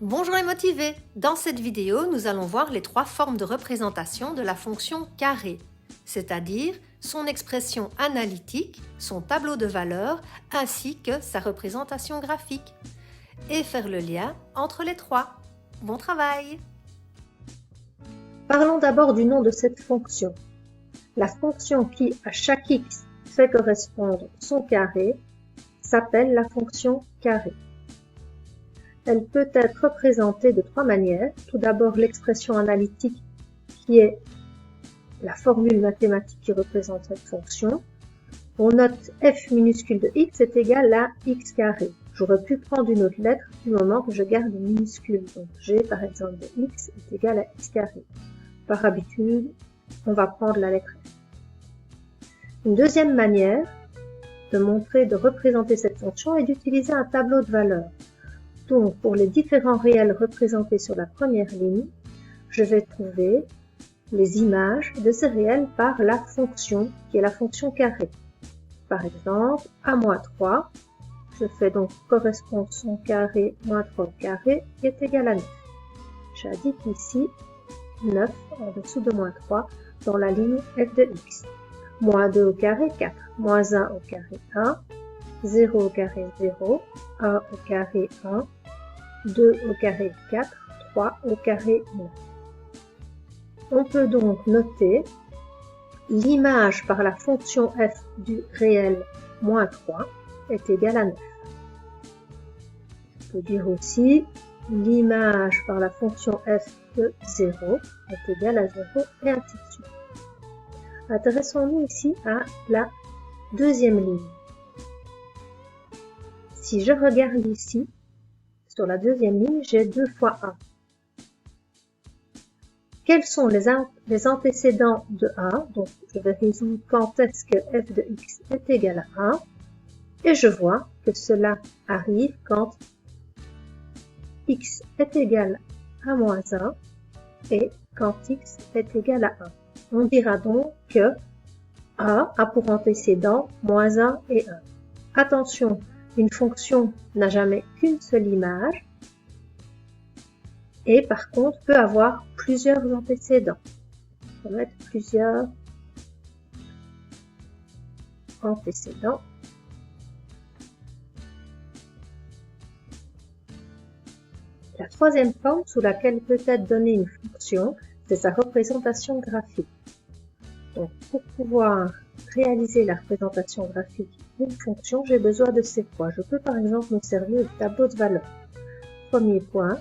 Bonjour les motivés! Dans cette vidéo, nous allons voir les trois formes de représentation de la fonction carré, c'est-à-dire son expression analytique, son tableau de valeurs ainsi que sa représentation graphique, et faire le lien entre les trois. Bon travail! Parlons d'abord du nom de cette fonction. La fonction qui, à chaque x, fait correspondre son carré s'appelle la fonction carré. Elle peut être représentée de trois manières. Tout d'abord, l'expression analytique qui est la formule mathématique qui représente cette fonction. On note f minuscule de x est égal à x carré. J'aurais pu prendre une autre lettre du moment que je garde une minuscule. Donc g par exemple de x est égal à x carré. Par habitude, on va prendre la lettre f. Une deuxième manière de représenter cette fonction est d'utiliser un tableau de valeurs. Donc, pour les différents réels représentés sur la première ligne, je vais trouver les images de ces réels par la fonction, qui est la fonction carré. Par exemple, a-3, je fais donc correspondre son carré moins 3 au carré est égal à 9. J'indique ici 9 en dessous de moins 3 dans la ligne f de x. Moins 2 au carré, 4. Moins 1 au carré, 1. 0 au carré, 0. 1 au carré, 1. 2 au carré, 4. 3 au carré, 9. On peut donc noter l'image par la fonction f du réel moins 3 est égale à 9. On peut dire aussi l'image par la fonction f de 0 est égale à 0 et ainsi de suite. Intéressons-nous ici à la deuxième ligne. Si je regarde ici, sur la deuxième ligne, j'ai 2 fois 1. Quels sont les antécédents de 1? Donc, je vais résoudre quand est-ce que f de x est égal à 1. Et je vois que cela arrive quand x est égal à moins 1 et quand x est égal à 1. On dira donc que a a pour antécédent moins 1 et 1. Attention, une fonction n'a jamais qu'une seule image et par contre peut avoir plusieurs antécédents. On va mettre plusieurs antécédents. La troisième forme sous laquelle peut être donnée une fonction, c'est sa représentation graphique. Donc, pour pouvoir réaliser la représentation graphique d'une fonction, j'ai besoin de ces points. Je peux par exemple me servir du tableau de valeurs. Premier point,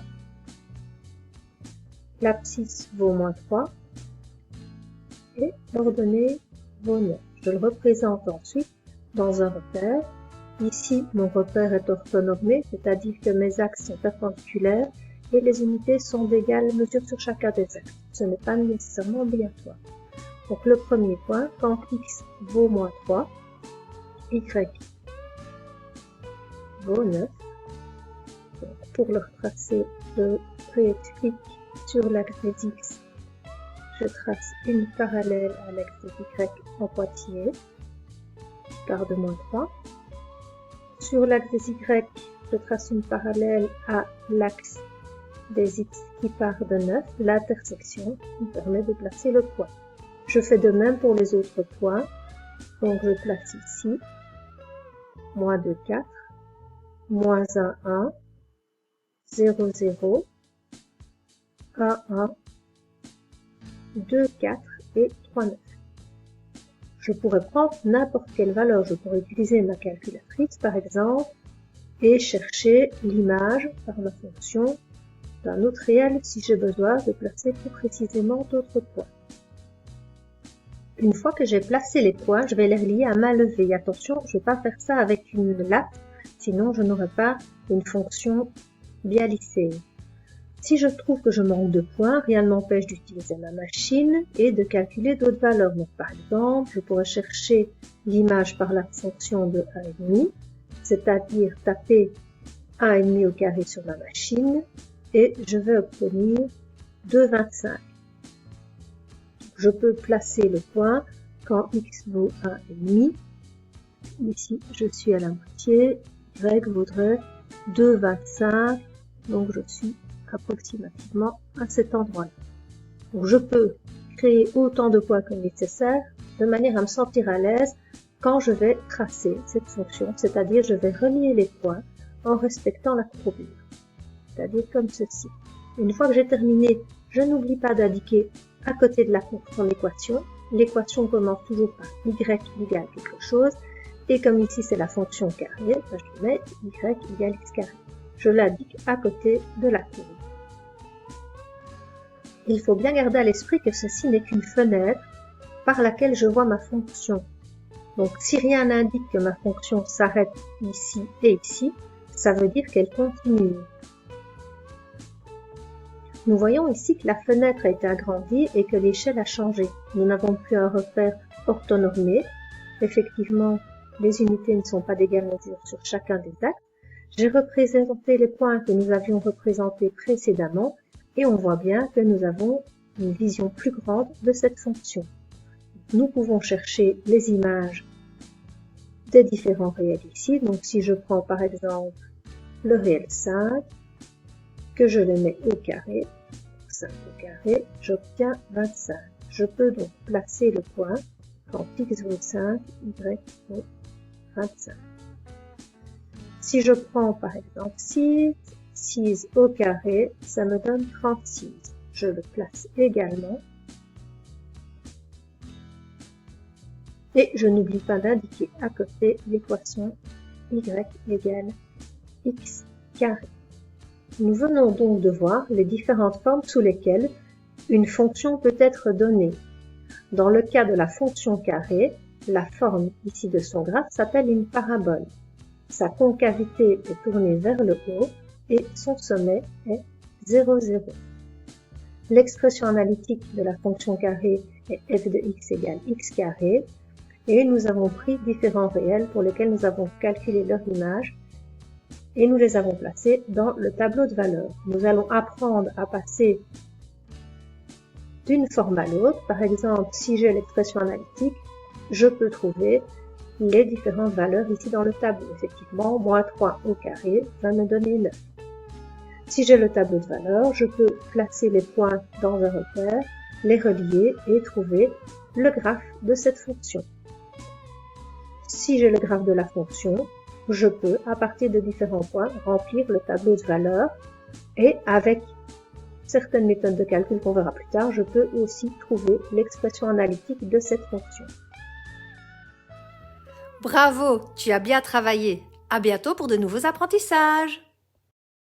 l'abscisse vaut moins 3 et l'ordonnée vaut 9. Je le représente ensuite dans un repère. Ici, mon repère est orthonormé, c'est-à-dire que mes axes sont perpendiculaires et les unités sont d'égale mesure sur chacun des axes. Ce n'est pas nécessairement obligatoire. Donc le premier point, quand x vaut moins 3, y vaut 9. Donc, pour le retracer, je réexplique sur l'axe des x, je trace une parallèle à l'axe des y en pointillé, garde moins 3. Sur l'axe des y, je trace une parallèle à l'axe des x qui part de 9. L'intersection me permet de placer le point. Je fais de même pour les autres points. Donc je place ici moins 2, 4, moins 1, 1, 0, 0, 1, 1, 2, 4 et 3, 9. Je pourrais prendre n'importe quelle valeur. Je pourrais utiliser ma calculatrice par exemple et chercher l'image par la fonction d'un autre réel si j'ai besoin de placer plus précisément d'autres points. Une fois que j'ai placé les points, je vais les relier à main levée. Attention, je ne vais pas faire ça avec une latte, sinon je n'aurai pas une fonction bien lissée. Si je trouve que je manque de points, rien ne m'empêche d'utiliser ma machine et de calculer d'autres valeurs. Donc, par exemple, je pourrais chercher l'image par la fonction de 1,5, c'est-à-dire taper 1,5 au carré sur ma machine et je vais obtenir 2,25. Je peux placer le point quand x vaut 1,5. Ici, je suis à la moitié. Y vaudrait 2,25 donc je suis approximativement à cet endroit-là. Donc je peux créer autant de points que nécessaire de manière à me sentir à l'aise quand je vais tracer cette fonction, c'est-à-dire je vais relier les points en respectant la courbure, c'est-à-dire comme ceci. Une fois que j'ai terminé, je n'oublie pas d'indiquer à côté de la fonction l'équation. L'équation commence toujours par y égale quelque chose, et comme ici c'est la fonction carrée, je mets y égale x carré. Je l'indique à côté de la courbe. Il faut bien garder à l'esprit que ceci n'est qu'une fenêtre par laquelle je vois ma fonction. Donc si rien n'indique que ma fonction s'arrête ici et ici, ça veut dire qu'elle continue. Nous voyons ici que la fenêtre a été agrandie et que l'échelle a changé. Nous n'avons plus un repère orthonormé. Effectivement, les unités ne sont pas d'égale mesure sur chacun des axes. J'ai représenté les points que nous avions représentés précédemment et on voit bien que nous avons une vision plus grande de cette fonction. Nous pouvons chercher les images des différents réels ici. Donc si je prends par exemple le réel 5, que je le mets au carré, 5 au carré, j'obtiens 25. Je peux donc placer le point quand x vaut 5, y vaut 25. Si je prends par exemple 6 au carré, ça me donne 36. Je le place également. Et je n'oublie pas d'indiquer à côté l'équation y égale x carré. Nous venons donc de voir les différentes formes sous lesquelles une fonction peut être donnée. Dans le cas de la fonction carrée, la forme ici de son graphe s'appelle une parabole. Sa concavité est tournée vers le haut et son sommet est 0, 0. L'expression analytique de la fonction carrée est f de x égale x carré et nous avons pris différents réels pour lesquels nous avons calculé leur image et nous les avons placés dans le tableau de valeurs. Nous allons apprendre à passer d'une forme à l'autre. Par exemple, si j'ai l'expression analytique, je peux trouver les différentes valeurs ici dans le tableau. Effectivement, moins 3 au carré va me donner 9. Si j'ai le tableau de valeurs, je peux placer les points dans un repère, les relier et trouver le graphe de cette fonction. Si j'ai le graphe de la fonction, je peux, à partir de différents points, remplir le tableau de valeurs et avec certaines méthodes de calcul qu'on verra plus tard, je peux aussi trouver l'expression analytique de cette fonction. Bravo, tu as bien travaillé. À bientôt pour de nouveaux apprentissages.